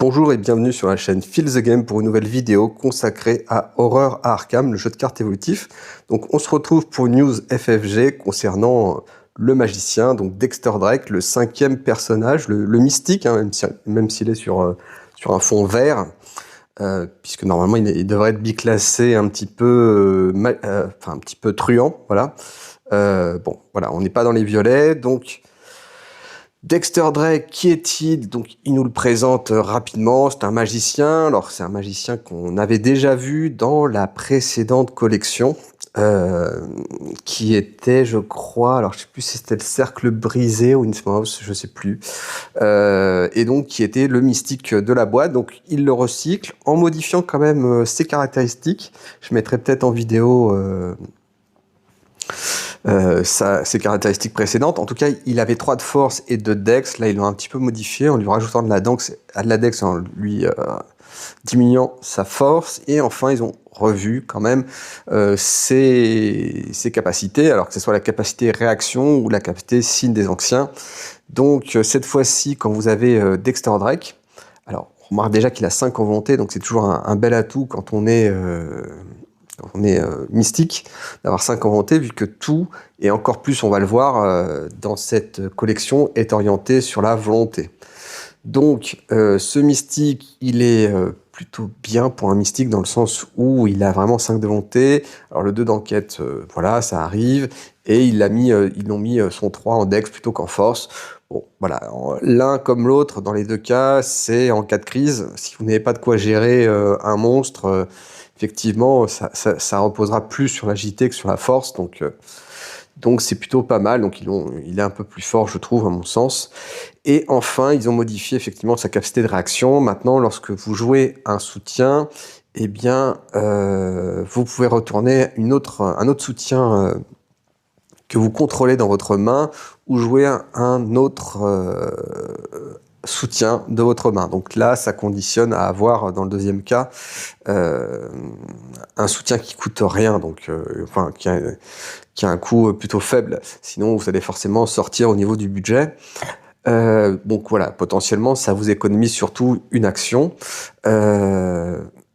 Bonjour et bienvenue sur la chaîne Feel the Game pour une nouvelle vidéo consacrée à Horror à Arkham, le jeu de cartes évolutif. Donc on se retrouve pour une news FFG concernant le magicien, donc Dexter Drake, le 5e personnage, le mystique, hein, même s'il est sur un fond vert, puisque normalement il devrait être biclassé un petit peu, un petit peu truand, voilà. Bon, voilà, on n'est pas dans les violets, donc... Dexter Drake, qui est-il? Donc, il nous le présente rapidement. C'est un magicien. Alors, c'est un magicien qu'on avait déjà vu dans la précédente collection, qui était, je crois, alors je sais plus si c'était le Cercle Brisé ou Innsmouth, je sais plus, et donc qui était le mystique de la boîte. Donc, il le recycle en modifiant quand même ses caractéristiques. Je mettrai peut-être en vidéo ses caractéristiques précédentes. En tout cas, il avait 3 de force et 2 de dex. Là, ils l'ont un petit peu modifié en lui rajoutant de la dex, en lui diminuant sa force. Et enfin, ils ont revu quand même ses capacités, alors que ce soit la capacité réaction ou la capacité signe des anciens. Donc, cette fois-ci, quand vous avez Dexter Drake, alors, on remarque déjà qu'il a 5 en volonté, donc c'est toujours un bel atout quand on est... mystique, d'avoir 5 en volonté, vu que tout, et encore plus on va le voir dans cette collection, est orienté sur la volonté. Donc ce mystique, il est plutôt bien pour un mystique dans le sens où il a vraiment 5 de volonté. Alors le 2 d'enquête, voilà, ça arrive, et ils ont mis son 3 en dex plutôt qu'en force. Bon, voilà, l'un comme l'autre, dans les deux cas, c'est en cas de crise. Si vous n'avez pas de quoi gérer un monstre, effectivement, ça reposera plus sur l'agilité que sur la force, donc c'est plutôt pas mal. Donc il est un peu plus fort, je trouve, à mon sens. Et enfin, ils ont modifié effectivement sa capacité de réaction. Maintenant, lorsque vous jouez un soutien, eh bien, vous pouvez retourner un autre soutien que vous contrôlez dans votre main, ou jouer un autre soutien de votre main. Donc là, ça conditionne à avoir, dans le deuxième cas, un soutien qui coûte rien, donc qui a un coût plutôt faible. Sinon, vous allez forcément sortir au niveau du budget. Donc voilà, potentiellement, ça vous économise surtout une action.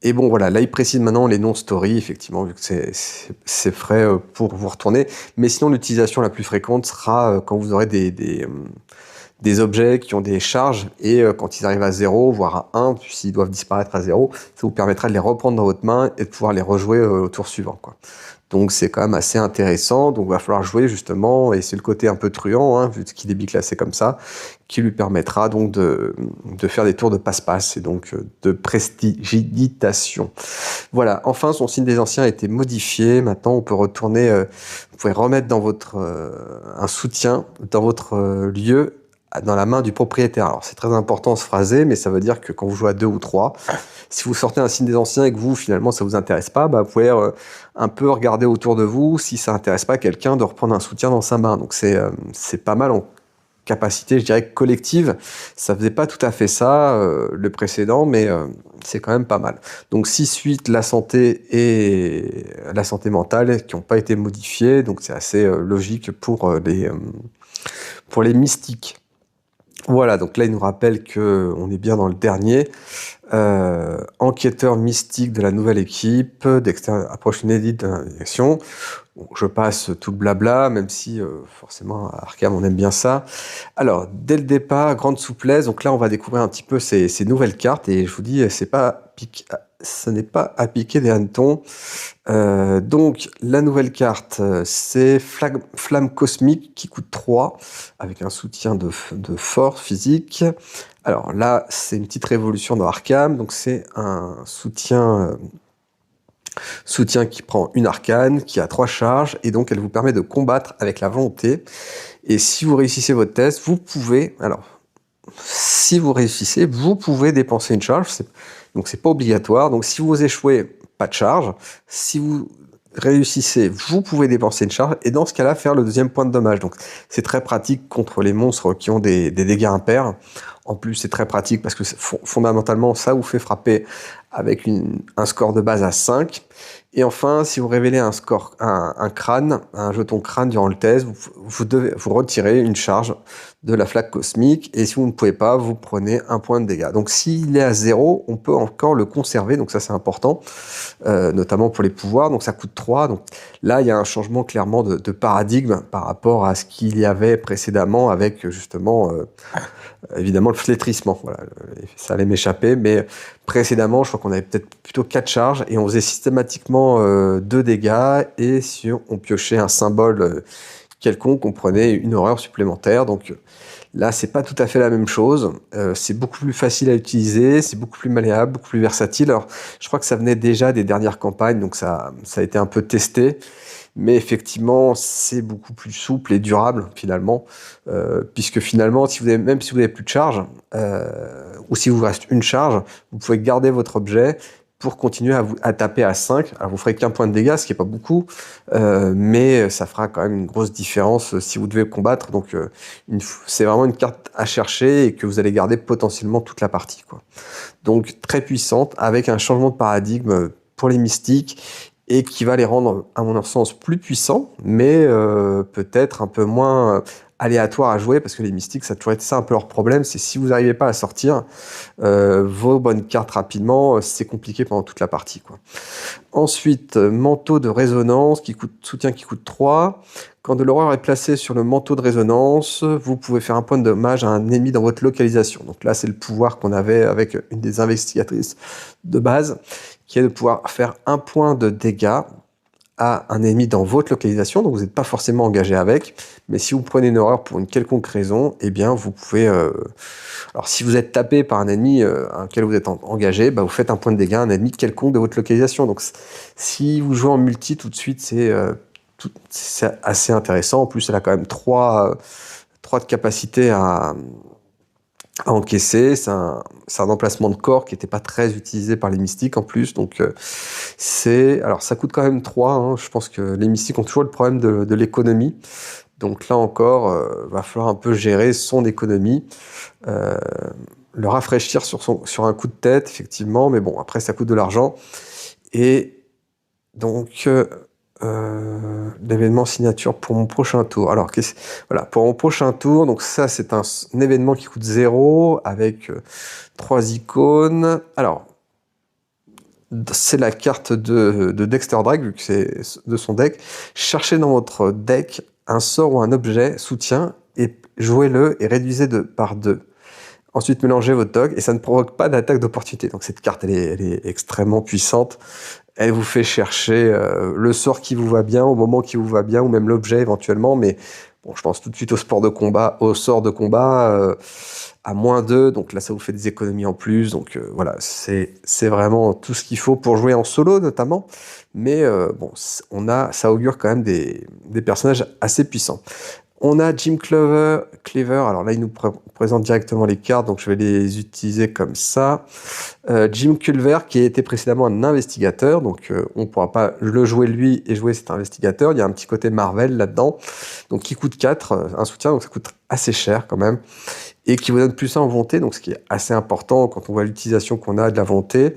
Et bon, voilà, là, il précise maintenant les non-story, effectivement, vu que c'est frais pour vous retourner. Mais sinon, l'utilisation la plus fréquente sera quand vous aurez des objets qui ont des charges, et quand ils arrivent à 0, voire à 1, s'ils doivent disparaître à 0, ça vous permettra de les reprendre dans votre main et de pouvoir les rejouer au tour suivant, quoi. Donc c'est quand même assez intéressant. Donc il va falloir jouer justement, et c'est le côté un peu truand, hein, vu qu'il est biclassé comme ça, qui lui permettra donc de faire des tours de passe-passe, et donc de prestidigitation. Voilà, enfin son signe des anciens a été modifié. Maintenant on peut retourner, vous pouvez remettre dans un soutien dans votre lieu, dans la main du propriétaire. Alors c'est très important ce phrasé, mais ça veut dire que quand vous jouez à 2 ou 3, si vous sortez un signe des anciens et que vous, finalement, ça vous intéresse pas, bah, vous pouvez un peu regarder autour de vous si ça intéresse pas quelqu'un de reprendre un soutien dans sa main. Donc c'est pas mal en capacité, je dirais, collective. Ça faisait pas tout à fait ça, le précédent, mais c'est quand même pas mal. Donc 6-8, la santé et la santé mentale qui n'ont pas été modifiées, donc c'est assez logique pour les mystiques. Voilà, donc là, il nous rappelle qu'on est bien dans le dernier. Enquêteur mystique de la nouvelle équipe, Dexter approche inédite de l'investigation. Bon, je passe tout le blabla, même si forcément à Arkham on aime bien ça. Alors, dès le départ, grande souplesse. Donc là, on va découvrir un petit peu ces nouvelles cartes, et je vous dis, ce n'est pas à piquer des hannetons. Donc, la nouvelle carte, c'est Flamme Cosmique, qui coûte 3, avec un soutien de force physique. Alors là, c'est une petite révolution dans Arkham, donc c'est un soutien qui prend une arcane, qui a 3 charges, et donc elle vous permet de combattre avec la volonté. Et si vous réussissez votre test, vous pouvez dépenser une charge, donc c'est pas obligatoire. Donc si vous échouez, pas de charge. Si vous réussissez, vous pouvez dépenser une charge, et dans ce cas-là, faire le deuxième point de dommage. Donc c'est très pratique contre les monstres qui ont des dégâts impairs. En plus, c'est très pratique parce que fondamentalement, ça vous fait frapper avec un score de base à 5. Et enfin, si vous révélez un crâne, un jeton crâne durant le test, vous devez vous retirer une charge de la flaque cosmique. Et si vous ne pouvez pas, vous prenez un point de dégâts. Donc s'il est à 0, on peut encore le conserver. Donc ça, c'est important, notamment pour les pouvoirs. Donc ça coûte 3. Donc là, il y a un changement clairement de paradigme par rapport à ce qu'il y avait précédemment avec justement... évidemment, le flétrissement, voilà, ça allait m'échapper, mais précédemment, je crois qu'on avait peut-être plutôt 4 charges et on faisait systématiquement 2 dégâts et si on piochait un symbole quelconque, on prenait une horreur supplémentaire. Donc là, c'est pas tout à fait la même chose. C'est beaucoup plus facile à utiliser, c'est beaucoup plus malléable, beaucoup plus versatile. Alors, je crois que ça venait déjà des dernières campagnes, donc ça a été un peu testé. Mais effectivement, c'est beaucoup plus souple et durable finalement, puisque finalement, même si vous n'avez plus de charge, ou si vous reste une charge, vous pouvez garder votre objet pour continuer à taper à 5. Alors vous ferez qu'un point de dégâts, ce qui n'est pas beaucoup, mais ça fera quand même une grosse différence si vous devez combattre. Donc c'est vraiment une carte à chercher et que vous allez garder potentiellement toute la partie, quoi. Donc très puissante, avec un changement de paradigme pour les mystiques, et qui va les rendre, à mon sens, plus puissants, mais peut-être un peu moins aléatoires à jouer, parce que les mystiques, ça a toujours été ça un peu leur problème, c'est si vous n'arrivez pas à sortir vos bonnes cartes rapidement, c'est compliqué pendant toute la partie, quoi. Ensuite, manteau de résonance, soutien qui coûte 3. Quand de l'horreur est placé sur le manteau de résonance, vous pouvez faire un point de dommage à un ennemi dans votre localisation. Donc là, c'est le pouvoir qu'on avait avec une des investigatrices de base, qui est de pouvoir faire un point de dégâts à un ennemi dans votre localisation, donc vous n'êtes pas forcément engagé avec, mais si vous prenez une horreur pour une quelconque raison, eh bien vous pouvez... Alors si vous êtes tapé par un ennemi à lequel vous êtes engagé, bah, vous faites un point de dégâts à un ennemi quelconque de votre localisation. Donc si vous jouez en multi tout de suite, c'est assez intéressant. En plus, elle a quand même 3 de capacité à encaisser. C'est un emplacement de corps qui n'était pas très utilisé par les mystiques en plus. Donc alors ça coûte quand même 3, hein. Je pense que les mystiques ont toujours le problème de l'économie. Donc là encore, va falloir un peu gérer son économie. Le rafraîchir sur un coup de tête, effectivement. Mais bon, après, ça coûte de l'argent. Et donc... l'événement signature pour mon prochain tour. Alors, voilà, pour mon prochain tour, donc ça, c'est un événement qui coûte 0 avec 3 icônes. Alors, c'est la carte de Dexter Drake, vu que c'est de son deck. Cherchez dans votre deck un sort ou un objet soutien et jouez-le et réduisez par 2. Ensuite, mélangez votre dog et ça ne provoque pas d'attaque d'opportunité. Donc cette carte, elle est extrêmement puissante. Elle vous fait chercher le sort qui vous va bien, au moment qui vous va bien, ou même l'objet éventuellement. Mais bon, je pense tout de suite au sort de combat, à -2. Donc là, ça vous fait des économies en plus. Donc voilà, c'est vraiment tout ce qu'il faut pour jouer en solo notamment. Mais bon, ça augure quand même des personnages assez puissants. On a Jim Cleaver. Alors là, il nous présente directement les cartes, donc je vais les utiliser comme ça. Jim Culver, qui était précédemment un investigateur, donc on ne pourra pas le jouer lui et jouer cet investigateur. Il y a un petit côté Marvel là-dedans, donc qui coûte 4, un soutien, donc ça coûte assez cher quand même, et qui vous donne plus en volonté, donc ce qui est assez important quand on voit l'utilisation qu'on a de la volonté.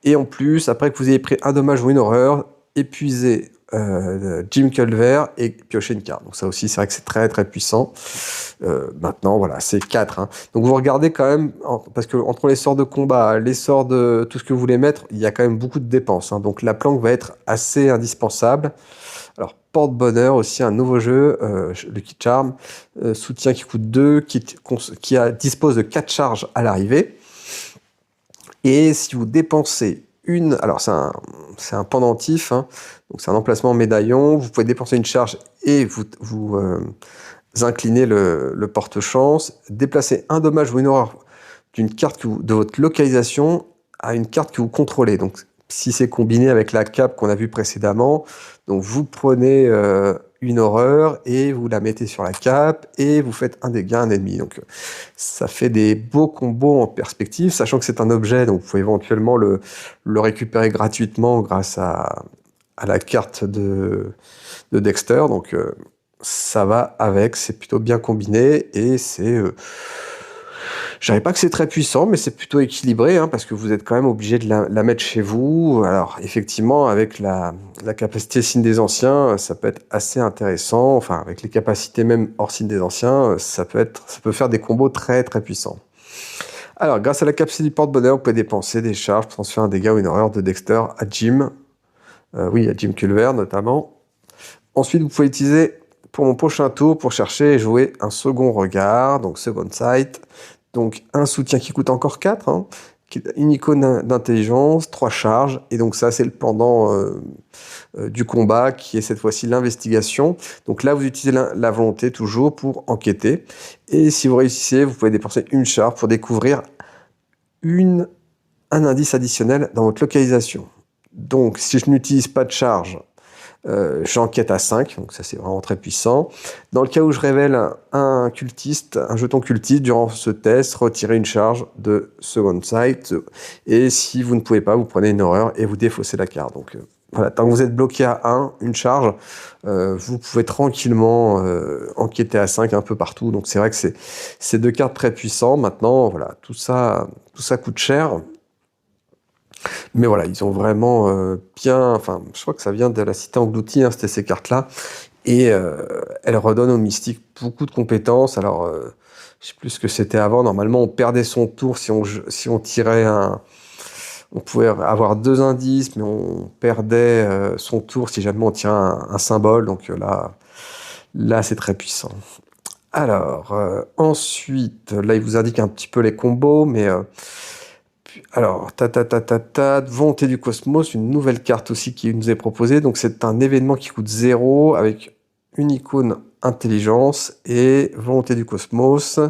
Et en plus, après que vous ayez pris un dommage ou une horreur, épuisez Jim Culver et piocher une carte. Donc ça aussi, c'est vrai que c'est très très puissant. Maintenant, voilà, c'est 4. Hein. Donc vous regardez quand même, parce que entre les sorts de combat, les sorts de tout ce que vous voulez mettre, il y a quand même beaucoup de dépenses. Hein. Donc la planque va être assez indispensable. Alors porte-bonheur aussi, un nouveau jeu, Lucky Charm, soutien qui coûte 2, qui dispose de 4 charges à l'arrivée. Et si vous dépensez alors c'est un pendentif, hein, donc c'est un emplacement médaillon, vous pouvez dépenser une charge et vous inclinez le porte-chance, déplacer un dommage ou une horreur d'une carte de votre localisation à une carte que vous contrôlez. Donc si c'est combiné avec la cape qu'on a vue précédemment, donc vous prenez une horreur et vous la mettez sur la cape et vous faites un dégât à un ennemi. Donc ça fait des beaux combos en perspective, sachant que c'est un objet, donc vous pouvez éventuellement le récupérer gratuitement grâce à la carte de Dexter. Donc ça va avec, c'est plutôt bien combiné et c'est Je dirais pas que c'est très puissant, mais c'est plutôt équilibré, hein, parce que vous êtes quand même obligé de la mettre chez vous. Alors, effectivement, avec la capacité signe des anciens, ça peut être assez intéressant. Enfin, avec les capacités même hors signe des anciens, ça peut faire des combos très très puissants. Alors, grâce à la capacité du porte-bonheur, vous pouvez dépenser des charges, transférer un dégât ou une horreur de Dexter à Jim. Oui, à Jim Culver notamment. Ensuite, vous pouvez utiliser pour mon prochain tour pour chercher et jouer un second regard, donc second sight. Donc un soutien qui coûte encore 4, hein, une icône d'intelligence, 3 charges, et donc ça c'est le pendant du combat qui est cette fois-ci l'investigation. Donc là vous utilisez la volonté toujours pour enquêter, et si vous réussissez, vous pouvez dépenser une charge pour découvrir un indice additionnel dans votre localisation. Donc si je n'utilise pas de charge, j'enquête à 5, donc ça c'est vraiment très puissant. Dans le cas où je révèle un cultiste, un jeton cultiste, durant ce test, retirez une charge de Second Sight. Et si vous ne pouvez pas, vous prenez une horreur et vous défaussez la carte. Donc voilà, tant que vous êtes bloqué à 1, une charge, vous pouvez tranquillement enquêter à 5 un peu partout. Donc c'est vrai que c'est deux cartes très puissantes. Maintenant, voilà, tout ça coûte cher. Mais voilà, ils ont vraiment bien... Enfin, je crois que ça vient de la cité engloutie, hein, c'était ces cartes-là. Et elles redonnent au mystique beaucoup de compétences. Alors, je sais plus ce que c'était avant. Normalement, on perdait son tour si on tirait un... On pouvait avoir 2 indices, mais on perdait son tour si jamais on tirait un symbole. Donc là c'est très puissant. Alors, ensuite, là, il vous indique un petit peu les combos, mais... Alors, volonté du cosmos, une nouvelle carte aussi qui nous est proposée. Donc, c'est un événement qui coûte 0 avec une icône intelligence et volonté du cosmos.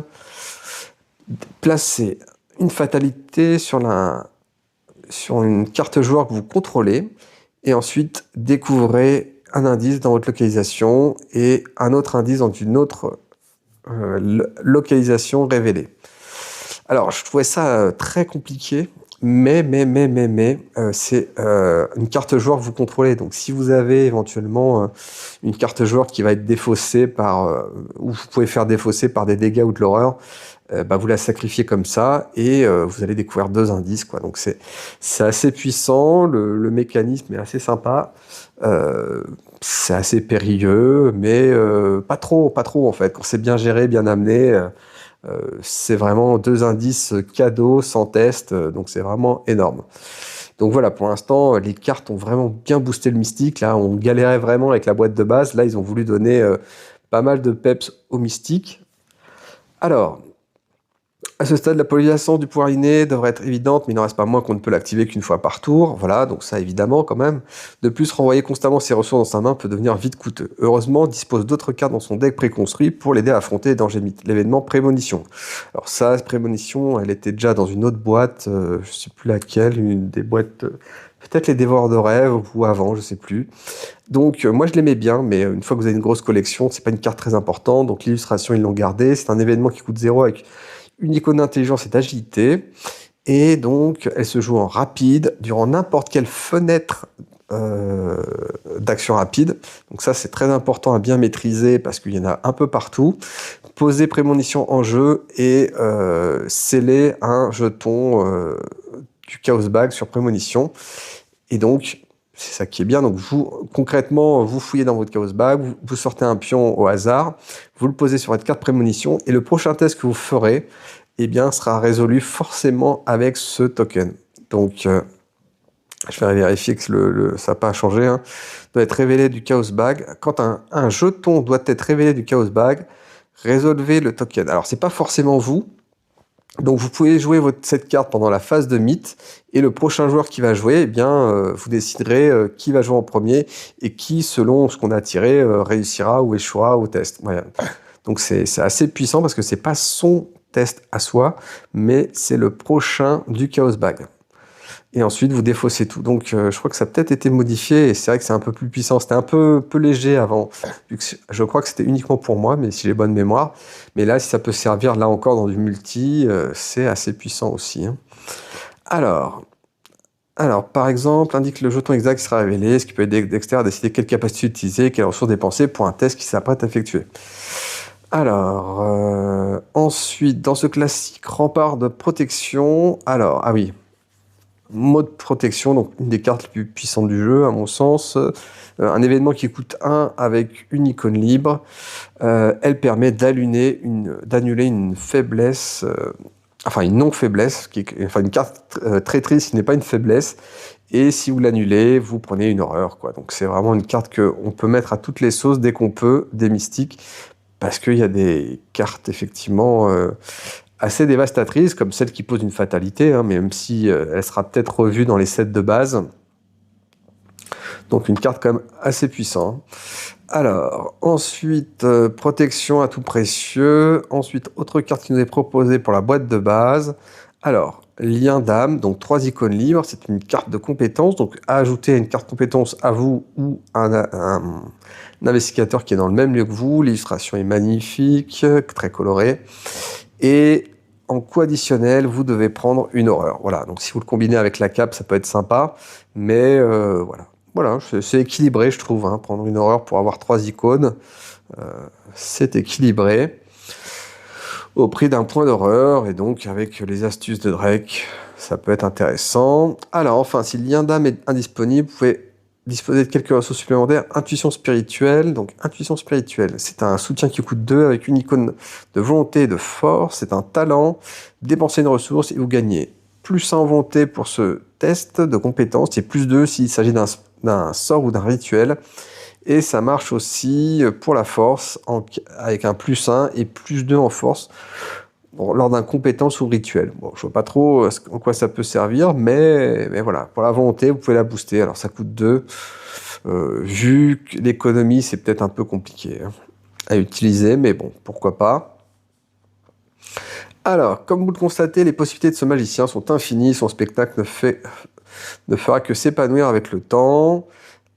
Placez une fatalité sur une carte joueur que vous contrôlez et ensuite découvrez un indice dans votre localisation et un autre indice dans une autre localisation révélée. Alors, je trouvais ça très compliqué, mais c'est une carte joueur que vous contrôlez. Donc, si vous avez éventuellement une carte joueur qui va être défaussée ou vous pouvez faire défausser par des dégâts ou de l'horreur, vous la sacrifiez comme ça et vous allez découvrir 2 indices, quoi. Donc, c'est assez puissant, le mécanisme est assez sympa. C'est assez périlleux, mais pas trop en fait. Quand c'est bien géré, bien amené, c'est vraiment 2 indices cadeaux sans test, donc c'est vraiment énorme. Donc voilà, pour l'instant, les cartes ont vraiment bien boosté le mystique. Là, on galérait vraiment avec la boîte de base. Là, ils ont voulu donner pas mal de peps au mystique. Alors, à ce stade, la polarisation du pouvoir inné devrait être évidente, mais il n'en reste pas moins qu'on ne peut l'activer qu'une fois par tour. Voilà, donc ça évidemment quand même. De plus, renvoyer constamment ses ressources dans sa main peut devenir vite coûteux. Heureusement, il dispose d'autres cartes dans son deck préconstruit pour l'aider à affronter les dangers mythes. L'événement Prémonition. Alors ça, Prémonition, elle était déjà dans une autre boîte, je sais plus laquelle, une des boîtes... peut-être les Dévoreurs de rêves ou avant, je sais plus. Donc moi je l'aimais bien, mais une fois que vous avez une grosse collection, c'est pas une carte très importante. Donc l'illustration, ils l'ont gardée. C'est un événement qui coûte 0 avec une icône d'intelligence et d'agilité, et donc elle se joue en rapide, durant n'importe quelle fenêtre d'action rapide. Donc ça c'est très important à bien maîtriser, parce qu'il y en a un peu partout. Poser prémonition en jeu et sceller un jeton du Chaos Bag sur prémonition. Et donc, c'est ça qui est bien. Donc, concrètement, vous fouillez dans votre Chaos Bag, vous sortez un pion au hasard, vous le posez sur votre carte prémonition, et le prochain test que vous ferez, eh bien, sera résolu forcément avec ce token. Donc, je vais vérifier que ça n'a pas changé. Hein. Doit être révélé du Chaos Bag. Quand un jeton doit être révélé du Chaos Bag, résolvez le token. Alors, c'est pas forcément vous. Donc vous pouvez jouer cette carte pendant la phase de mythe, et le prochain joueur qui va jouer, eh bien, vous déciderez qui va jouer en premier et qui, selon ce qu'on a tiré, réussira ou échouera au test. Voilà. Donc c'est assez puissant parce que c'est pas son test à soi, mais c'est le prochain du Chaos Bag. Et ensuite vous défaussez tout. Donc je crois que ça a peut-être été modifié, et c'est vrai que c'est un peu plus puissant. C'était un peu léger avant, vu que je crois que c'était uniquement pour moi, mais si j'ai bonne mémoire. Mais là, si ça peut servir là encore dans du multi, c'est assez puissant aussi. Hein. Alors, par exemple, indique le jeton exact qui sera révélé, ce qui peut aider Dexter à décider quelle capacité utiliser, quelle ressource dépenser pour un test qui s'apprête à effectuer. Alors, ensuite, dans ce classique rempart de protection, alors, ah oui, mode protection, donc une des cartes les plus puissantes du jeu, à mon sens. Un événement qui coûte 1 avec une icône libre. Elle permet d'annuler une faiblesse, enfin une non-faiblesse, enfin une carte traîtrise qui n'est pas une faiblesse. Et si vous l'annulez, vous prenez une horreur, quoi. Donc c'est vraiment une carte qu'on peut mettre à toutes les sauces dès qu'on peut, des mystiques, parce qu'il y a des cartes effectivement assez dévastatrices, comme celle qui pose une fatalité, hein, même si elle sera peut-être revue dans les sets de base. Donc une carte quand même assez puissante. Alors, ensuite, protection à tout précieux. Ensuite, autre carte qui nous est proposée pour la boîte de base. Alors, lien d'âme, donc 3 icônes libres. C'est une carte de compétence, donc à ajouter à une carte compétence à vous ou un investigateur qui est dans le même lieu que vous. L'illustration est magnifique, très colorée. Et en coup additionnel, vous devez prendre une horreur. Voilà, donc si vous le combinez avec la cape, ça peut être sympa. Mais voilà. Voilà, c'est équilibré, je trouve. Hein. Prendre une horreur pour avoir 3 icônes, c'est équilibré. Au prix d'un point d'horreur, et donc avec les astuces de Drake, ça peut être intéressant. Alors enfin, si le lien d'âme est indisponible, vous pouvez disposer de quelques ressources supplémentaires. Intuition spirituelle, donc intuition spirituelle, c'est un soutien qui coûte 2 avec une icône de volonté et de force. C'est un talent. Dépensez une ressource et vous gagnez plus 1 en volonté pour ce test de compétence, et plus 2 s'il s'agit d'un sort ou d'un rituel. Et ça marche aussi pour la force, avec un plus 1 et plus 2 en force lors d'un compétence ou rituel. Bon, je vois pas trop en quoi ça peut servir, mais voilà, pour la volonté, vous pouvez la booster. Alors ça coûte 2. Vu que l'économie, c'est peut-être un peu compliqué à utiliser, mais bon, pourquoi pas. Alors, comme vous le constatez, les possibilités de ce magicien sont infinies. Son spectacle ne fera que s'épanouir avec le temps.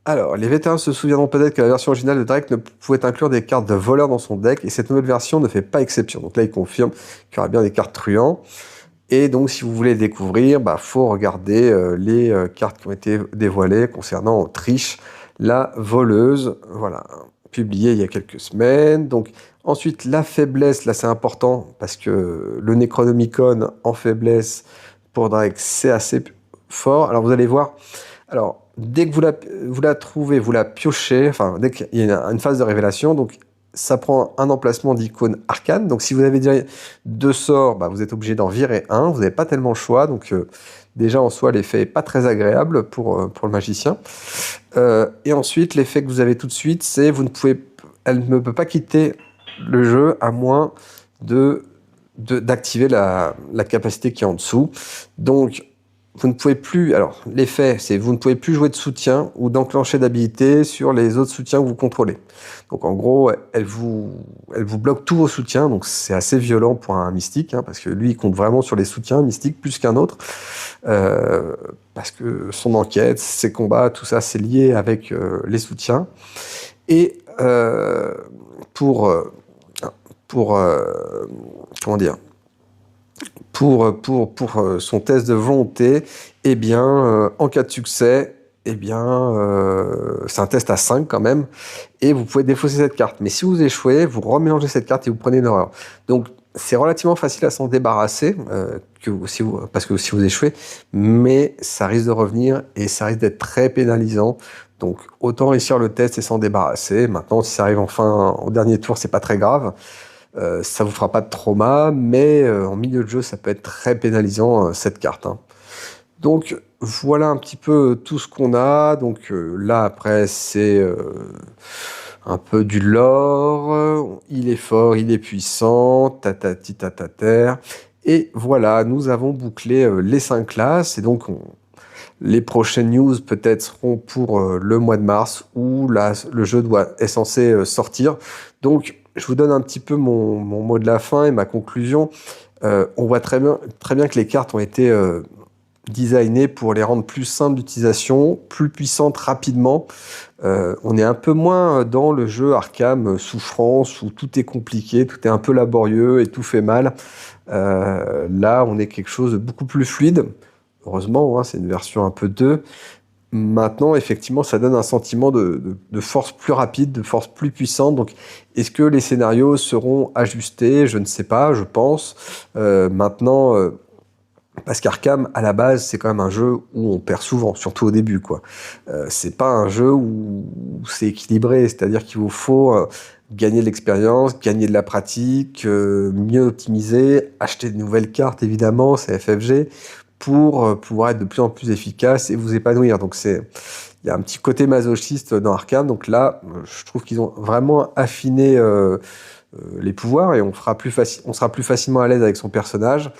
Alors, les vétérans se souviendront peut-être que la version originale de Drake ne pouvait inclure des cartes de voleurs dans son deck, et cette nouvelle version ne fait pas exception. Donc là, il confirme qu'il y aura bien des cartes truands. Et donc, si vous voulez les découvrir, faut regarder les cartes qui ont été dévoilées concernant Trish, la voleuse. Voilà, publié il y a quelques semaines. Donc, ensuite, la faiblesse, là, c'est important, parce que le Necronomicon en faiblesse pour Drake, c'est assez fort. Alors, vous allez voir... Alors, dès que vous la trouvez, vous la piochez, enfin, dès qu'il y a une phase de révélation, donc ça prend un emplacement d'icône arcane. Donc, si vous avez déjà 2 sorts, vous êtes obligé d'en virer un. Vous n'avez pas tellement le choix. Donc, déjà, en soi, l'effet n'est pas très agréable pour le magicien. Et ensuite, l'effet que vous avez tout de suite, c'est elle ne peut pas quitter le jeu à moins d'activer la capacité qui est en dessous. Donc, vous ne pouvez plus, alors l'effet c'est vous ne pouvez plus jouer de soutien ou d'enclencher d'habilité sur les autres soutiens que vous contrôlez. Donc en gros, elle vous bloque tous vos soutiens, donc c'est assez violent pour un mystique, parce que lui il compte vraiment sur les soutiens mystiques plus qu'un autre, parce que son enquête, ses combats, tout ça c'est lié avec les soutiens. Et comment dire, pour son test de volonté, en cas de succès, c'est un test à 5 quand même, et vous pouvez défausser cette carte. Mais si vous échouez, vous remélangez cette carte et vous prenez une horreur. Donc c'est relativement facile à s'en débarrasser, parce que si vous échouez, mais ça risque de revenir et ça risque d'être très pénalisant. Donc autant réussir le test et s'en débarrasser. Maintenant, si ça arrive enfin au dernier tour, c'est pas très grave. Ça vous fera pas de trauma, mais en milieu de jeu, ça peut être très pénalisant, cette carte. Donc voilà un petit peu tout ce qu'on a. Donc là, après, c'est un peu du lore. Il est fort, il est puissant, tatati tatater. Et voilà, nous avons bouclé les 5 classes. Et donc, les prochaines news peut-être seront pour le mois de mars, où le jeu est censé sortir. Donc, je vous donne un petit peu mon mot de la fin et ma conclusion. On voit très bien que les cartes ont été designées pour les rendre plus simples d'utilisation, plus puissantes rapidement. On est un peu moins dans le jeu Arkham Souffrance, où tout est compliqué, tout est un peu laborieux et tout fait mal. Là, on est quelque chose de beaucoup plus fluide. Heureusement, c'est une version un peu 2. Maintenant, effectivement, ça donne un sentiment de force plus rapide, de force plus puissante. Donc, est-ce que les scénarios seront ajustés? Je ne sais pas, je pense. Maintenant, parce qu'Arkham, à la base, c'est quand même un jeu où on perd souvent, surtout au début, quoi. C'est pas un jeu où c'est équilibré, c'est-à-dire qu'il vous faut gagner de l'expérience, gagner de la pratique, mieux optimiser, acheter de nouvelles cartes, évidemment, c'est FFG, pour pouvoir être de plus en plus efficace et vous épanouir. Donc il y a un petit côté masochiste dans Arkham. Donc là, je trouve qu'ils ont vraiment affiné les pouvoirs et on sera plus facilement à l'aise avec son personnage.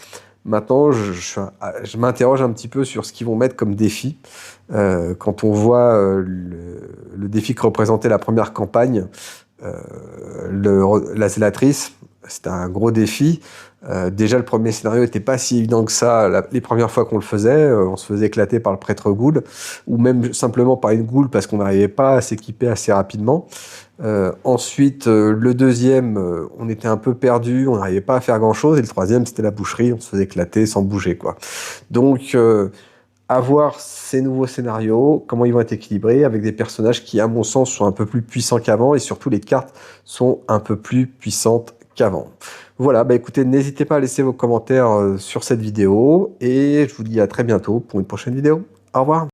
Maintenant, je m'interroge un petit peu sur ce qu'ils vont mettre comme défi. Quand on voit le défi que représentait la première campagne, la zélatrice, c'était un gros défi. Déjà, le premier scénario n'était pas si évident que ça les premières fois qu'on le faisait. On se faisait éclater par le prêtre Ghoul, ou même simplement par une Ghoul parce qu'on n'arrivait pas à s'équiper assez rapidement. Ensuite, le deuxième, on était un peu perdu, on n'arrivait pas à faire grand-chose. Et le troisième, c'était la boucherie, on se faisait éclater sans bouger, quoi. Donc, à voir ces nouveaux scénarios, comment ils vont être équilibrés, avec des personnages qui, à mon sens, sont un peu plus puissants qu'avant, et surtout les cartes sont un peu plus puissantes qu'avant. Voilà, bah écoutez, n'hésitez pas à laisser vos commentaires sur cette vidéo, et je vous dis à très bientôt pour une prochaine vidéo. Au revoir.